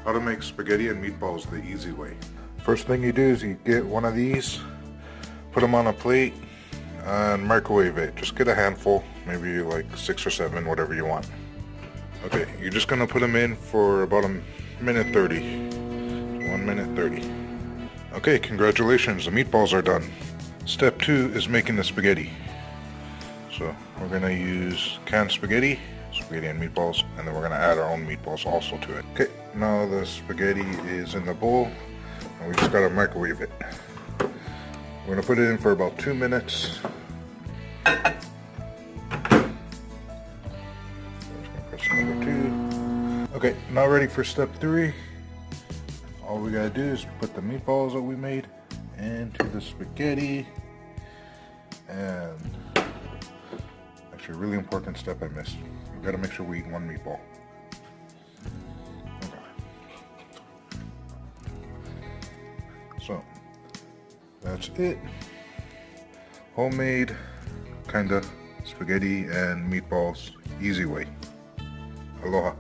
How to make spaghetti and meatballs the easy way. First thing you do is you get one of these, put them on a plate, and microwave it. Just get a handful, maybe like 6 or 7, whatever you want. Okay, you're just gonna put them in for about a minute 30. 1 minute 30. Okay, congratulations, the meatballs are done. Step 2 is making the spaghetti. So we're gonna use canned spaghetti and meatballs, and then we're gonna add our own meatballs also to it. Okay, now the spaghetti is in the bowl, and we just gotta microwave it. We're gonna put it in for about 2 minutes. Press number 2. Okay, now ready for step 3. All we gotta do is put the meatballs that we made into the spaghetti, and actually a really important step I missed. We gotta make sure we eat one meatball. Okay. So that's it. Homemade kinda spaghetti and meatballs, easy way. Aloha.